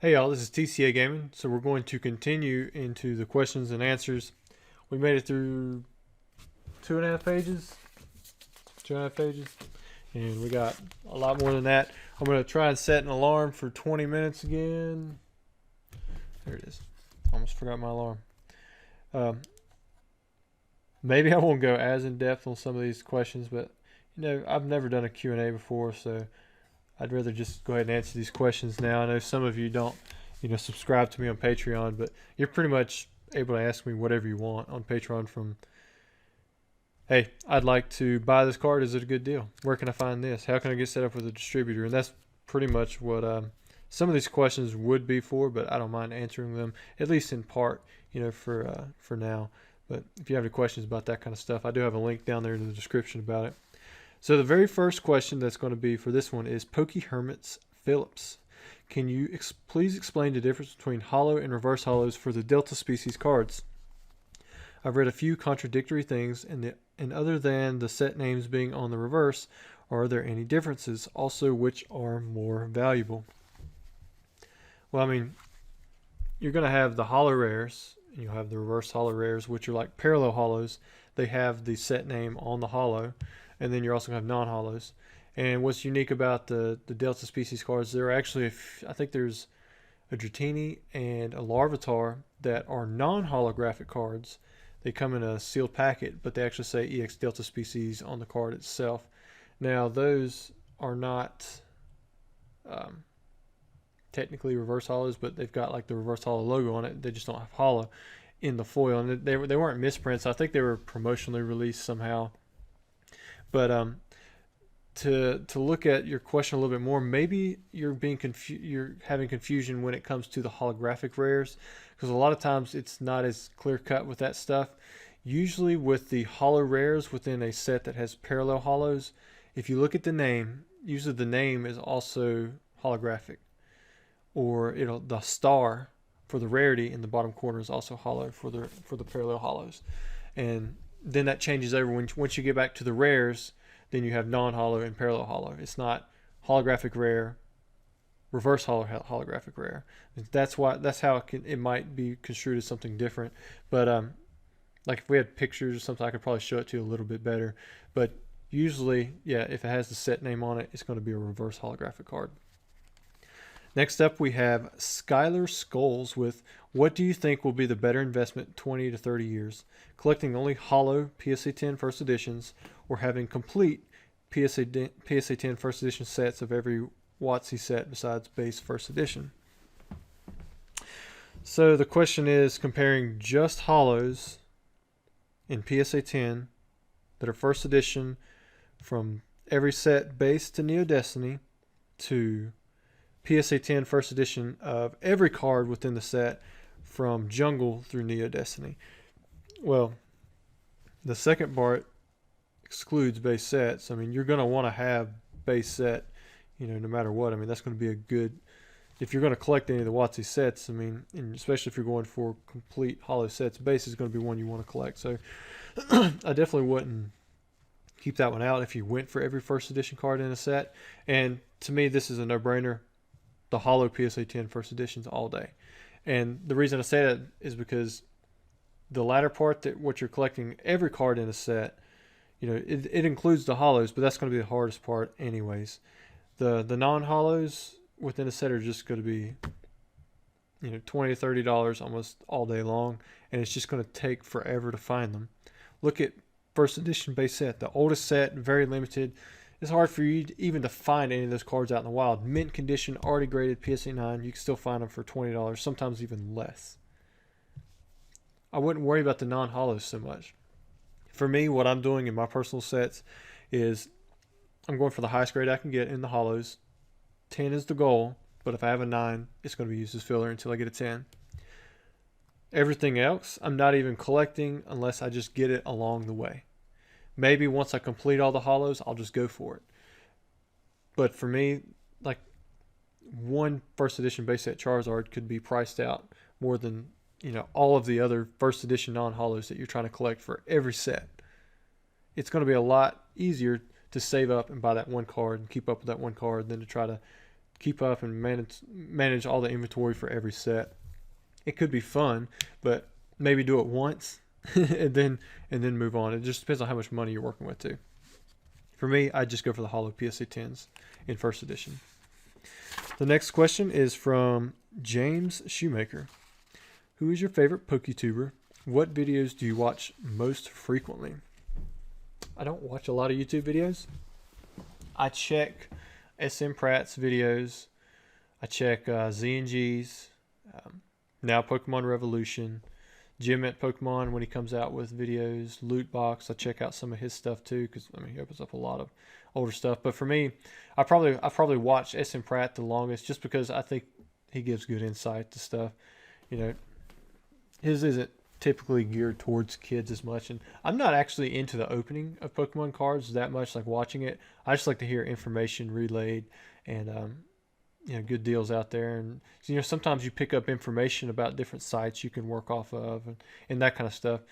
Hey y'all, this is TCA Gaming. So we're going to continue into the questions and answers. We made it through 2.5 pages, 2.5 pages, and we got a lot more than that. I'm going to try and set an alarm for 20 minutes again. There it is. Almost forgot my alarm. Um, Maybe I won't go as in depth on some of these questions, but I've never done a Q&A before, so I'd rather just go ahead and answer these questions now. I know some of you don't, subscribe to me on Patreon, but you're pretty much able to ask me whatever you want on Patreon from, hey, I'd like to buy this card. Is it a good deal? Where can I find this? How can I get set up with a distributor? And that's pretty much what some of these questions would be for, but I don't mind answering them, at least in part, for now. But if you have any questions about that kind of stuff, I do have a link down there in the description about it. So the very first question that's going to be for this one is Pokey Hermits Phillips. Can you please explain the difference between hollow and reverse hollows for the Delta species cards? I've read a few contradictory things, and other than the set names being on the reverse, are there any differences? Also, which are more valuable? Well, I mean, you're going to have the hollow rares, and you'll have the reverse hollow rares, which are like parallel hollows. They have the set name on the hollow, and then you're also going to have non-hollows. And what's unique about the Delta species cards, there are actually, I think there's a Dratini and a Larvitar that are non-holographic cards. They come in a sealed packet, but they actually say EX Delta species on the card itself. Now, those are not technically reverse hollows, but they've got like the reverse hollow logo on it. They just don't have hollow in the foil, and they weren't misprints. I think they were promotionally released somehow. But to look at your question a little bit more, maybe you're having confusion when it comes to the holographic rares, because a lot of times it's not as clear cut with that stuff. Usually with the hollow rares within a set that has parallel hollows, if you look at the name, usually the name is also holographic, or the star for the rarity in the bottom corner is also hollow for the parallel hollows, and then that changes over once you get back to the rares. Then you have non-hollow and parallel hollow. It's not holographic rare, reverse holographic rare. That's how it might be construed as something different. But like if we had pictures or something, I could probably show it to you a little bit better. But usually, yeah, if it has the set name on it, it's going to be a reverse holographic card. Next up, we have Skylar Skulls with, what do you think will be the better investment 20 to 30 years? Collecting only hollow PSA 10 first editions, or having complete PSA 10 first edition sets of every WotC set besides base first edition? So the question is comparing just hollows in PSA 10 that are first edition from every set base to Neo Destiny to PSA 10 first edition of every card within the set from Jungle through Neo Destiny. Well, the second part excludes base sets. I mean, you're going to want to have base set, no matter what. I mean, that's going to be a good, if you're going to collect any of the WotC sets, I mean, and especially if you're going for complete hollow sets, base is going to be one you want to collect. So I definitely wouldn't keep that one out if you went for every first edition card in a set. And to me, this is a no-brainer. The hollow PSA 10 first editions all day. And the reason I say that is because the latter part, that what you're collecting every card in a set, it includes the hollows, but that's going to be the hardest part anyways. The non-hollows within a set are just going to be $20 to $30 almost all day long, and it's just going to take forever to find them. Look at first edition base set, the oldest set, very limited. It's hard for you even to find any of those cards out in the wild. Mint condition, already graded PSA 9, you can still find them for $20, sometimes even less. I wouldn't worry about the non-hollows so much. For me, what I'm doing in my personal sets is I'm going for the highest grade I can get in the hollows. 10 is the goal, but if I have a 9, it's going to be used as filler until I get a 10. Everything else, I'm not even collecting unless I just get it along the way. Maybe once I complete all the hollows, I'll just go for it. But for me, like one first edition base set Charizard could be priced out more than all of the other first edition non-hollows that you're trying to collect for every set. It's going to be a lot easier to save up and buy that one card and keep up with that one card than to try to keep up and manage all the inventory for every set. It could be fun, but maybe do it once and then move on. It just depends on how much money you're working with too. For me, I just go for the hollow PSA 10s in first edition. The next question is from James Shoemaker. Who is your favorite PokeTuber? What videos do you watch most frequently? I don't watch a lot of YouTube videos. I check SM Pratt's videos. I check Z&G's. Now Pokemon Revolution. Jim at Pokemon when he comes out with videos. Lootbox. I check out some of his stuff too because he opens up a lot of older stuff. But for me, I probably watch SM Pratt the longest just because I think he gives good insight to stuff. His isn't typically geared towards kids as much, and I'm not actually into the opening of Pokemon cards that much, like watching it. I just like to hear information relayed and good deals out there. And sometimes you pick up information about different sites you can work off of and that kind of stuff.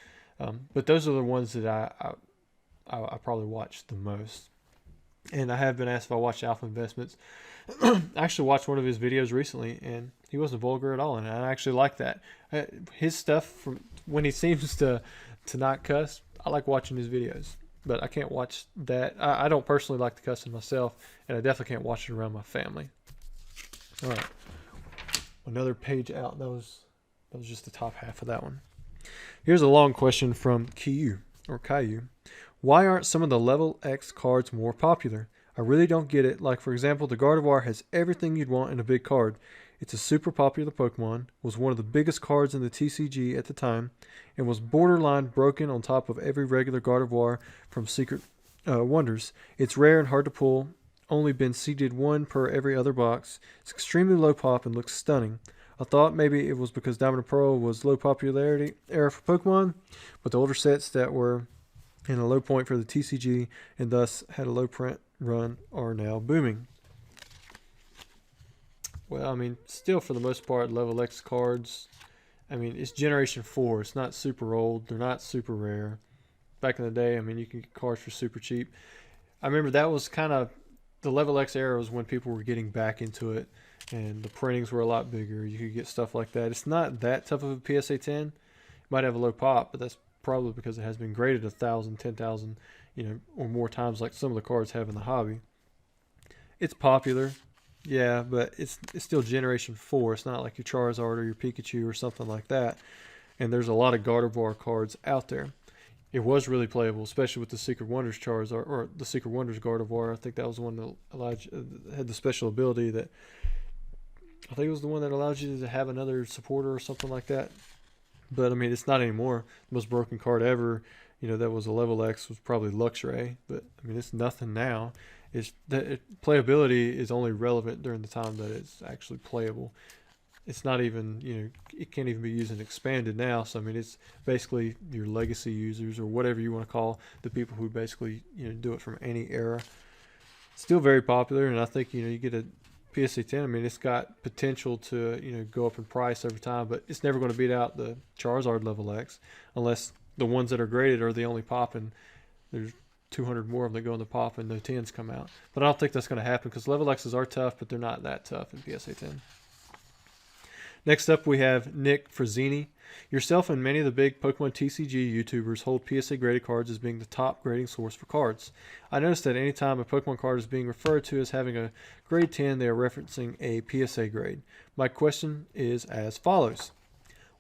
But those are the ones that I probably watch the most. And I have been asked if I watch Alpha Investments. I actually watched one of his videos recently, and he wasn't vulgar at all, and I actually like that. His stuff, from when he seems to not cuss, I like watching his videos. But I can't watch that. I don't personally like the cussing myself, and I definitely can't watch it around my family. All right, another page out. That was just the top half of that one. Here's a long question from Caillou. Why aren't some of the Level X cards more popular? I really don't get it. Like, for example, the Gardevoir has everything you'd want in a big card. It's a super popular Pokemon, was one of the biggest cards in the TCG at the time, and was borderline broken on top of every regular Gardevoir from Secret Wonders. It's rare and hard to pull, only been seeded one per every other box. It's extremely low pop and looks stunning. I thought maybe it was because Diamond and Pearl was low popularity era for Pokemon, but the older sets that were in a low point for the TCG and thus had a low print run are now booming. Well, still for the most part, Level X cards, it's Generation 4. It's not super old. They're not super rare. Back in the day, you can get cards for super cheap. I remember that was kind of, the Level X era was when people were getting back into it, and the printings were a lot bigger. You could get stuff like that. It's not that tough of a PSA 10. It might have a low pop, but that's probably because it has been graded 1,000, 10,000, or more times like some of the cards have in the hobby. It's popular, yeah, but it's still Generation 4. It's not like your Charizard or your Pikachu or something like that. And there's a lot of Gardevoir cards out there. It was really playable, especially with the Secret Wonders Charizard or the Secret Wonders Gardevoir. I think that was the one that had the special ability that I think it was the one that allows you to have another supporter or something like that. But it's not anymore. The most broken card ever, that was a Level X was probably Luxray. But it's nothing now. It's that playability is only relevant during the time that it's actually playable. It's not even, it can't even be used and expanded now. So it's basically your legacy users or whatever you want to call the people who basically do it from any era. Still very popular, and I think you get a PSA 10, it's got potential to, go up in price over time, but it's never going to beat out the Charizard Level X unless the ones that are graded are the only pop, and there's 200 more of them that go in the pop and no 10s come out. But I don't think that's going to happen because Level X's are tough, but they're not that tough in PSA 10. Next up, we have Nick Frazzini. Yourself and many of the big Pokemon TCG YouTubers hold PSA graded cards as being the top grading source for cards. I noticed that anytime a Pokemon card is being referred to as having a grade 10, they are referencing a PSA grade. My question is as follows.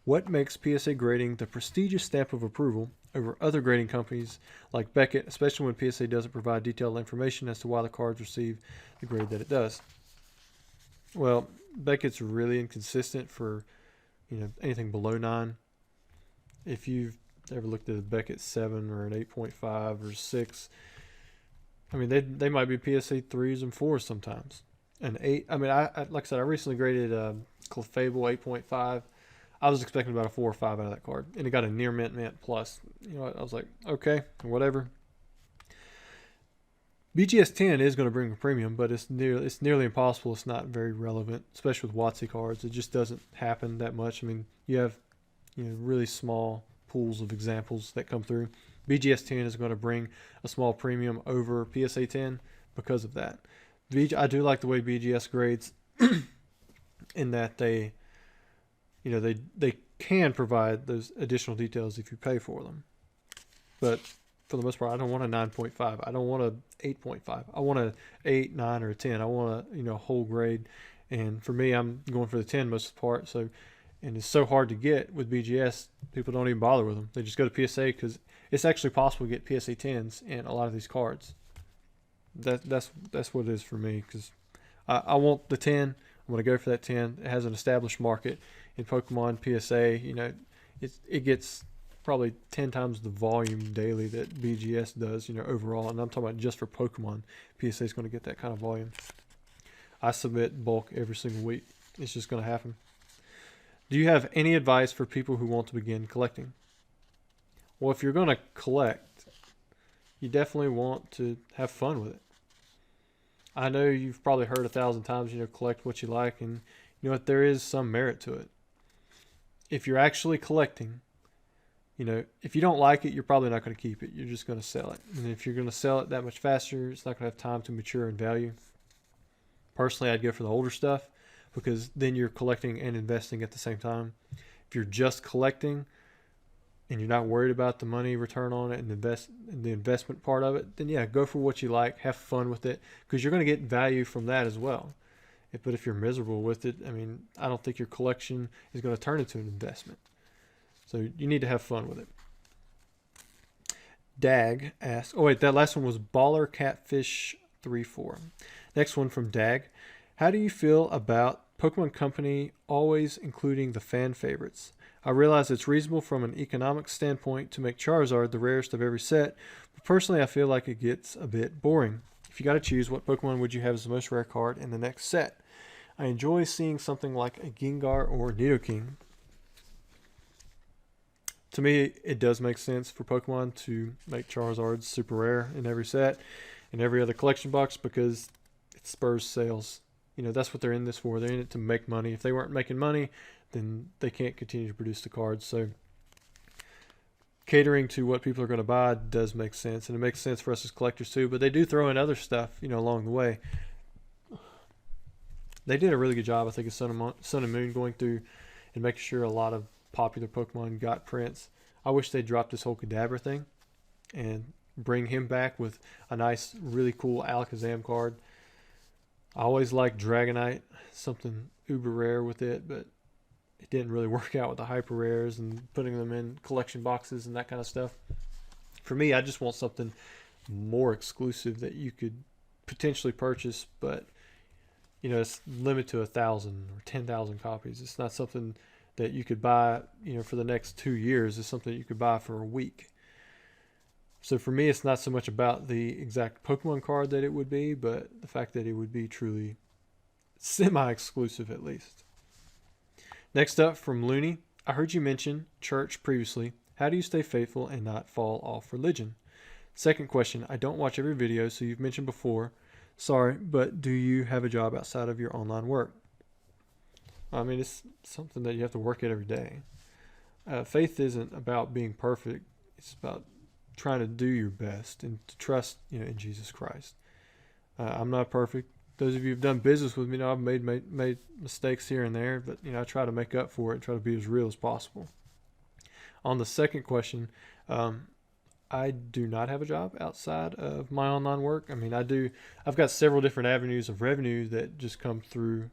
What makes PSA grading the prestigious stamp of approval over other grading companies like Beckett, especially when PSA doesn't provide detailed information as to why the cards receive the grade that it does? Well, Beckett's really inconsistent for anything below 9. If you've ever looked at a Beckett 7 or an 8.5 or 6, they might be PSA 3s and 4s sometimes. An 8, I like I said, I recently graded Clefable 8.5. I was expecting about a 4 or 5 out of that card, and it got a near mint plus. I was like, okay, whatever. BGS 10 is going to bring a premium, but it's nearly impossible. It's not very relevant, especially with WotC cards. It just doesn't happen that much. You have really small pools of examples that come through. BGS 10 is going to bring a small premium over PSA 10 because of that. I do like the way BGS grades in that they, they can provide those additional details if you pay for them. But for the most part, I don't want a 9.5. I don't want a 8.5. I want a 8, 9, or a 10. I want a whole grade. And for me, I'm going for the 10 most of the part. So, and it's so hard to get with BGS. People don't even bother with them. They just go to PSA because it's actually possible to get PSA 10s in a lot of these cards. That's what it is for me, because I want the 10. I'm going to go for that 10. It has an established market in Pokemon PSA. It gets probably 10 times the volume daily that BGS does, overall. And I'm talking about just for Pokemon. PSA is going to get that kind of volume. I submit bulk every single week. It's just going to happen. Do you have any advice for people who want to begin collecting? Well, if you're going to collect, you definitely want to have fun with it. I know you've probably heard 1,000 times, collect what you like, and you know what, there is some merit to it. If you're actually collecting, if you don't like it, you're probably not going to keep it. You're just going to sell it. And if you're going to sell it that much faster, it's not going to have time to mature in value. Personally, I'd go for the older stuff, because then you're collecting and investing at the same time. If you're just collecting and you're not worried about the money return on it and the investment part of it, then yeah, go for what you like, have fun with it, because you're going to get value from that as well. But if you're miserable with it, I don't think your collection is going to turn into an investment. So you need to have fun with it. Dag asks, that last one was Baller Catfish 34. Next one from Dag. How do you feel about Pokemon Company always including the fan favorites? I realize it's reasonable from an economic standpoint to make Charizard the rarest of every set, but personally I feel like it gets a bit boring. If you got to choose, what Pokemon would you have as the most rare card in the next set? I enjoy seeing something like a Gengar or Nidoking. To me, it does make sense for Pokemon to make Charizard super rare in every set and every other collection box, because it spurs sales. That's what they're in this for. They're in it to make money. If they weren't making money, then they can't continue to produce the cards. So catering to what people are going to buy does make sense, and it makes sense for us as collectors too. But they do throw in other stuff, along the way. They did a really good job, I think, of Sun and Moon going through and making sure a lot of popular Pokemon got prints. I wish they dropped this whole Kadabra thing and bring him back with a nice, really cool Alakazam card. I always liked Dragonite, something uber rare with it, but it didn't really work out with the hyper rares and putting them in collection boxes and that kind of stuff. For me, I just want something more exclusive that you could potentially purchase, but it's limited to 1,000 or 10,000 copies. It's not something that you could buy, for the next 2 years. It's something you could buy for a week. So for me, it's not so much about the exact Pokemon card that it would be, but the fact that it would be truly semi-exclusive at least. Next up from Looney. I heard you mention church previously. How do you stay faithful and not fall off religion? Second question. I don't watch every video, so you've mentioned before. Sorry, but do you have a job outside of your online work? It's something that you have to work at every day. Faith isn't about being perfect. It's about trying to do your best and to trust, in Jesus Christ. I'm not perfect. Those of you who've done business with me know I've made mistakes here and there, but I try to make up for it and try to be as real as possible. On the second question, I do not have a job outside of my online work. I've got several different avenues of revenue that just come through,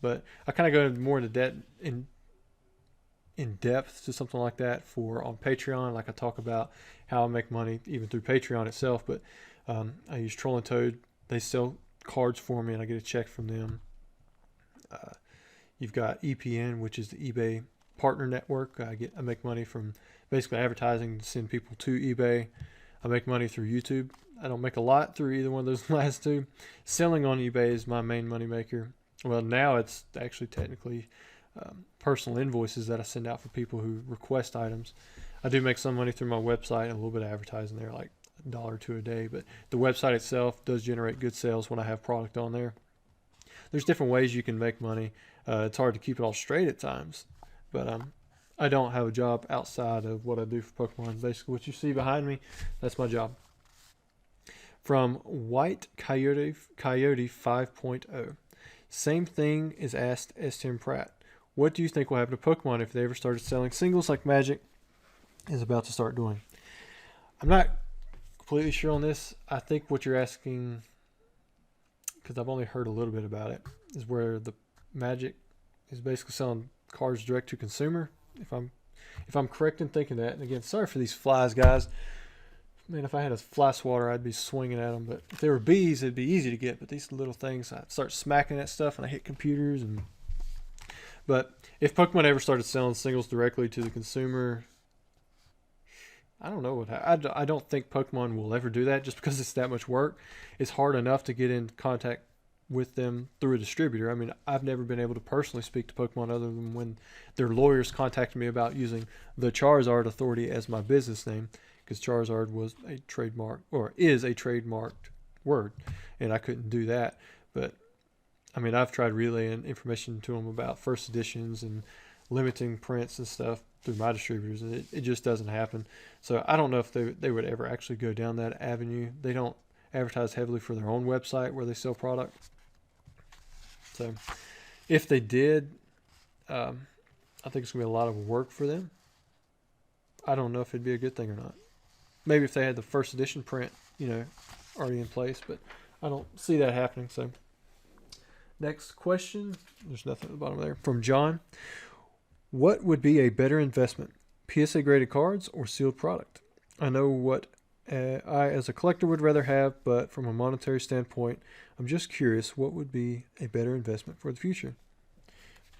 but I kind of go more into in depth to something like that on Patreon. Like I talk about how I make money even through Patreon itself, but I use Troll and Toad. They sell cards for me and I get a check from them. You've got EPN, which is the eBay partner network. I make money from basically advertising to send people to eBay. I make money through YouTube. I don't make a lot through either one of those last two. Selling on eBay is my main money maker. Well, now it's actually technically personal invoices that I send out for people who request items. I do make some money through my website and a little bit of advertising there, like $1 or $2 a day, but the website itself does generate good sales when I have product on there. There's different ways you can make money. It's hard to keep it all straight at times, but I don't have a job outside of what I do for Pokemon. Basically, what you see behind me, that's my job. From White Coyote 5.0. Same thing is asked as Tim Pratt. What do you think will happen to Pokemon if they ever started selling singles like Magic is about to start doing? I'm not completely sure on this. I think what you're asking, because I've only heard a little bit about it, is where the Magic is basically selling cards direct to consumer. If I'm correct in thinking that, and again, sorry for these flies, guys. Man, if I had a fly swatter, I'd be swinging at them. But if they were bees, it'd be easy to get. But these little things, I start smacking at stuff, and I hit computers. But if Pokemon ever started selling singles directly to the consumer, I don't know I don't think Pokemon will ever do that, just because it's that much work. It's hard enough to get in contact with them through a distributor. I mean, I've never been able to personally speak to Pokemon other than when their lawyers contacted me about using the Charizard Authority as my business name, because Charizard was a trademark, or is a trademarked word, and I couldn't do that. But I mean, I've tried relaying information to them about first editions and limiting prints and stuff through my distributors, and it just doesn't happen. So I don't know if they would ever actually go down that avenue. They don't advertise heavily for their own website where they sell product. So if they did, I think it's going to be a lot of work for them. I don't know if it'd be a good thing or not. Maybe if they had the first edition print, already in place, but I don't see that happening. So next question, there's nothing at the bottom there, from John. What would be a better investment, PSA graded cards or sealed product? I know what I as a collector would rather have, but from a monetary standpoint, I'm just curious what would be a better investment for the future.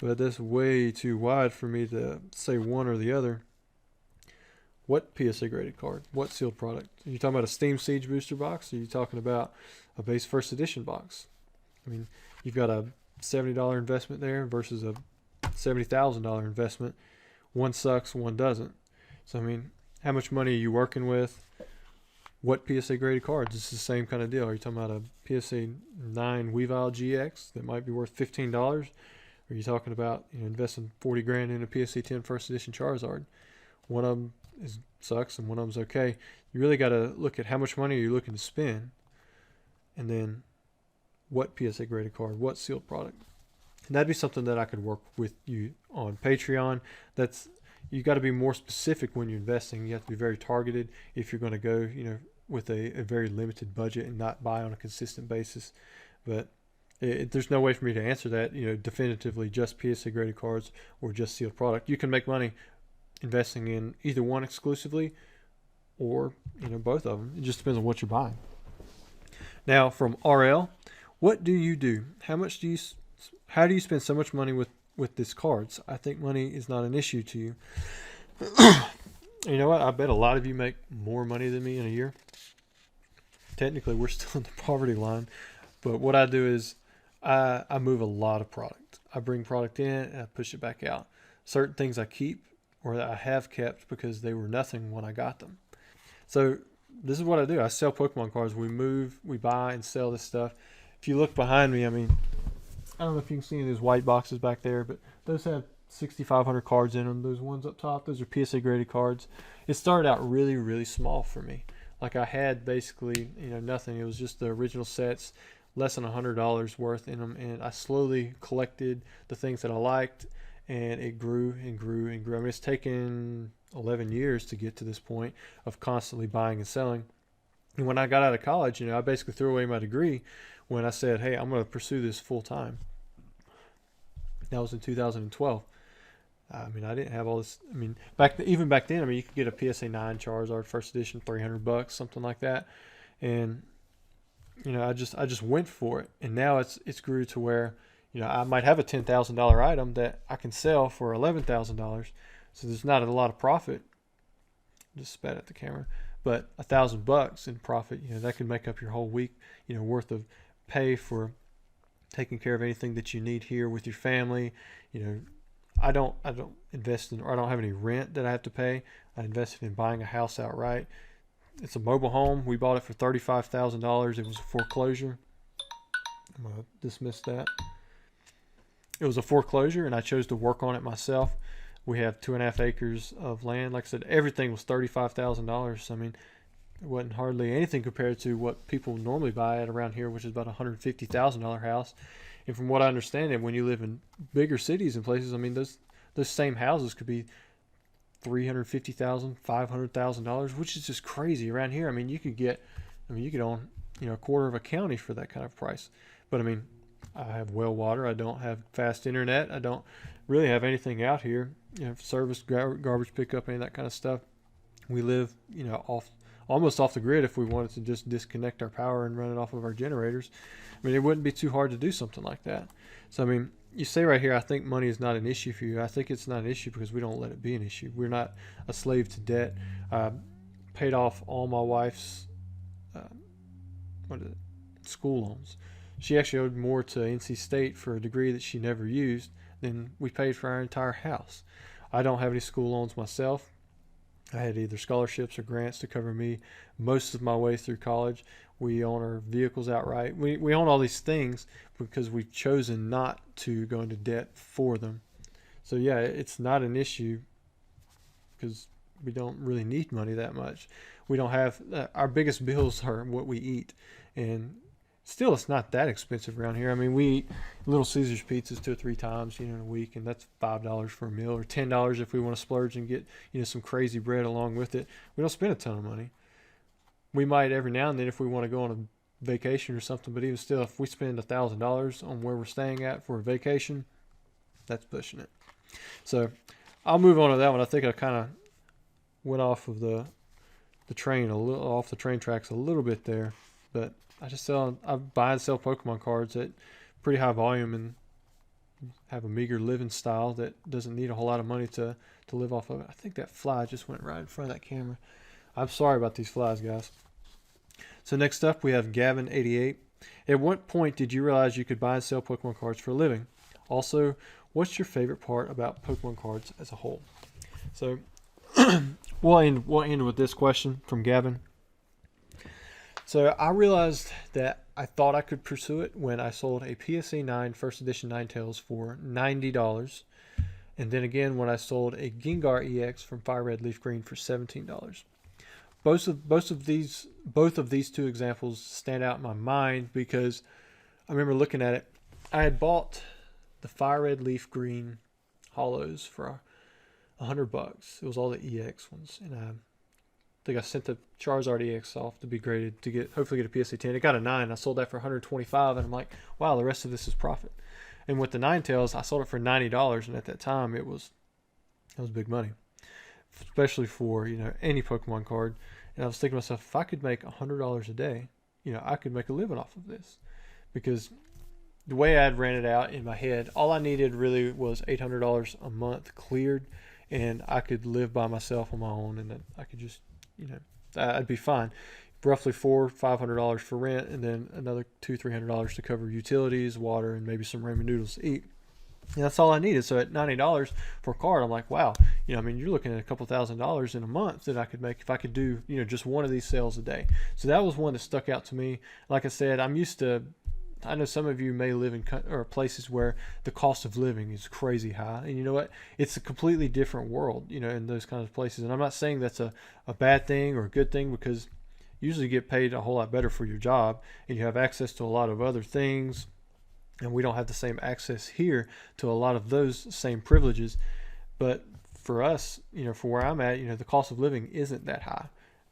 But that's way too wide for me to say one or the other. What PSA graded card? What sealed product? Are you talking about a Steam Siege booster box? Or are you talking about a base first edition box? I mean, you've got a $70 investment there versus a $70,000 investment. One sucks, one doesn't. So, I mean, how much money are you working with? What PSA graded cards? It's the same kind of deal. Are you talking about a PSA 9 Weavile GX that might be worth $15? Or are you talking about investing $40,000 in a PSA 10 first edition Charizard? One of them sucks and one of them's okay. You really got to look at how much money are you looking to spend, and then what PSA graded card, what sealed product. And that'd be something that I could work with you on Patreon. You got to be more specific when you're investing. You have to be very targeted if you're going to go, with a very limited budget and not buy on a consistent basis. But there's no way for me to answer that, definitively just PSA graded cards or just sealed product. You can make money investing in either one exclusively or, both of them. It just depends on what you're buying. Now from RL, what do you do? How do you spend so much money with these cards? I think money is not an issue to you. You know what? I bet a lot of you make more money than me in a year. Technically, we're still in the poverty line. But what I do is I move a lot of product. I bring product in and I push it back out. Certain things I keep or that I have kept because they were nothing when I got them. So this is what I do. I sell Pokemon cards. We move, we buy and sell this stuff. If you look behind me, I mean, I don't know if you can see those white boxes back there, but those have 6,500 cards in them. Those ones up top, those are PSA graded cards. It started out really, really small for me. Like I had basically, nothing. It was just the original sets, less than $100 worth in them. And I slowly collected the things that I liked, and it grew and grew and grew. I mean, it's taken 11 years to get to this point of constantly buying and selling. And when I got out of college, I basically threw away my degree when I said, hey, I'm going to pursue this full time. That was in 2012. I mean, I didn't have all this. I mean, even back then, you could get a PSA 9 Charizard first edition, $300, something like that. And, I just went for it. And now it's grew to where, I might have a $10,000 item that I can sell for $11,000. So there's not a lot of profit. Just spat at the camera. But $1,000 in profit, that can make up your whole week, worth of pay for taking care of anything that you need here with your family. I don't invest in, or I don't have any rent that I have to pay. I invested in buying a house outright. It's a mobile home. We bought it for $35,000. It was a foreclosure. I'm going to dismiss that. It was a foreclosure, and I chose to work on it myself. We have 2.5 acres of land. Like I said, everything was $35,000. I mean, it wasn't hardly anything compared to what people normally buy at around here, which is about a $150,000 house. And from what I understand, and when you live in bigger cities and places, I mean, those same houses could be $350,000, $500,000, which is just crazy around here. I mean, you could own, a quarter of a county for that kind of price. But I mean, I have well water. I don't have fast internet. I don't really have anything out here, service, garbage pickup, any of that kind of stuff. We live, almost off the grid if we wanted to just disconnect our power and run it off of our generators. I mean, it wouldn't be too hard to do something like that. So, I mean, you say right here, I think money is not an issue for you. I think it's not an issue because we don't let it be an issue. We're not a slave to debt. Paid off all my wife's school loans. She actually owed more to NC State for a degree that she never used than we paid for our entire house. I don't have any school loans myself. I had either scholarships or grants to cover me most of my way through college. We own our vehicles outright. We own all these things because we've chosen not to go into debt for them. So yeah, it's not an issue because we don't really need money that much. We don't have our biggest bills are what we eat, and still it's not that expensive around here. I mean, we eat Little Caesars pizzas 2 or 3 times in a week, and that's $5 for a meal, or $10 if we want to splurge and get some crazy bread along with it. We don't spend a ton of money. We might every now and then if we want to go on a vacation or something, but even still, if we spend $1,000 on where we're staying at for a vacation, that's pushing it. So I'll move on to that one. I think I kind of went off of the train off the train tracks a little bit there, but I buy and sell Pokemon cards at pretty high volume and have a meager living style that doesn't need a whole lot of money to live off of. I think that fly just went right in front of that camera. I'm sorry about these flies, guys. So next up, we have Gavin88. At what point did you realize you could buy and sell Pokemon cards for a living? Also, what's your favorite part about Pokemon cards as a whole? So we'll end with this question from Gavin. So I realized that I thought I could pursue it when I sold a PSA 9 First Edition Ninetales for $90. And then again when I sold a Gengar EX from Fire Red Leaf Green for $17. Both of these two examples stand out in my mind because I remember looking at it. I had bought the Fire Red Leaf Green Hollows for $100. It was all the EX ones, and I think I sent the Charizard EX off to be graded to hopefully get a PSA 10. It got a 9. I sold that for $125, and I'm like, wow, the rest of this is profit. And with the Ninetales, I sold it for $90, and at that time that was big money, especially for any Pokemon card. And I was thinking to myself, if I could make $100 a day, I could make a living off of this, because the way I'd ran it out in my head, all I needed really was $800 a month cleared, and I could live by myself on my own, and then I could just, I'd be fine. Roughly $400-500 for rent, and then another $200-300 to cover utilities, water, and maybe some ramen noodles to eat. And that's all I needed. So at $90 for a card, I'm like, wow, you're looking at a couple $1,000s in a month that I could make if I could do, just one of these sales a day. So that was one that stuck out to me. Like I said, I know some of you may live in places where the cost of living is crazy high. And you know what? It's a completely different world, in those kinds of places. And I'm not saying that's a bad thing or a good thing, because you usually get paid a whole lot better for your job and you have access to a lot of other things. And we don't have the same access here to a lot of those same privileges. But for us, for where I'm at, the cost of living isn't that high.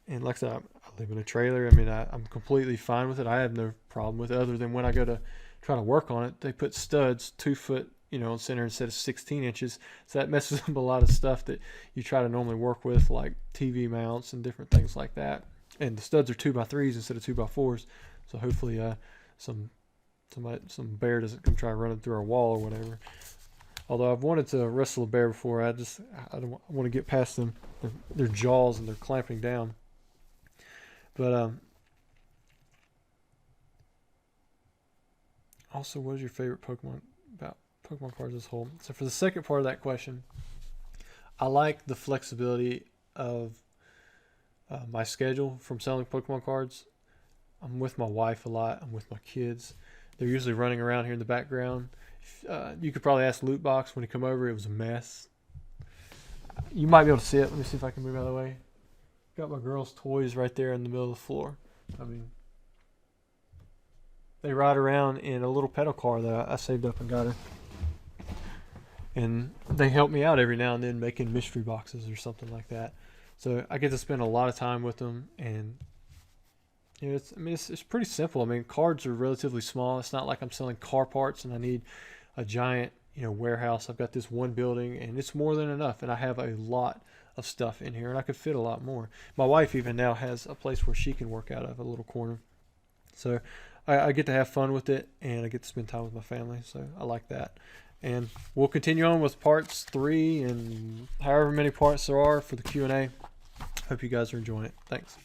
And like I said, I live in a trailer. I mean, I'm completely fine with it. I have no problem with it, other than when I go to try to work on it, they put studs 2 foot, on center instead of 16 inches. So that messes up a lot of stuff that you try to normally work with, like TV mounts and different things like that. And the studs are 2x3s instead of 2x4s. So hopefully some bear doesn't come try running through our wall or whatever. Although I've wanted to wrestle a bear before, I want to get past them, their jaws, and they're clamping down. But also, what is your favorite Pokemon about Pokemon cards as a whole? So for the second part of that question, I like the flexibility of my schedule from selling Pokemon cards. I'm with my wife a lot. I'm with my kids. They're usually running around here in the background. You could probably ask Lootbox when he come over. It was a mess. You might be able to see it. Let me see if I can move out of the way. Got my girls' toys right there in the middle of the floor. I mean, They ride around in a little pedal car that I saved up and got her. And they help me out every now and then making mystery boxes or something like that. So I get to spend a lot of time with them, and you know, it's pretty simple. I mean, cards are relatively small. It's not like I'm selling car parts and I need a giant, you know, warehouse. I've got this one building, and it's more than enough. And I have a lot of stuff in here, and I could fit a lot more. My wife even now has a place where she can work out of, a little corner. So I get to have fun with it, and I get to spend time with my family. So I like that. And we'll continue on with parts 3 and however many parts there are for the Q&A. Hope you guys are enjoying it. Thanks.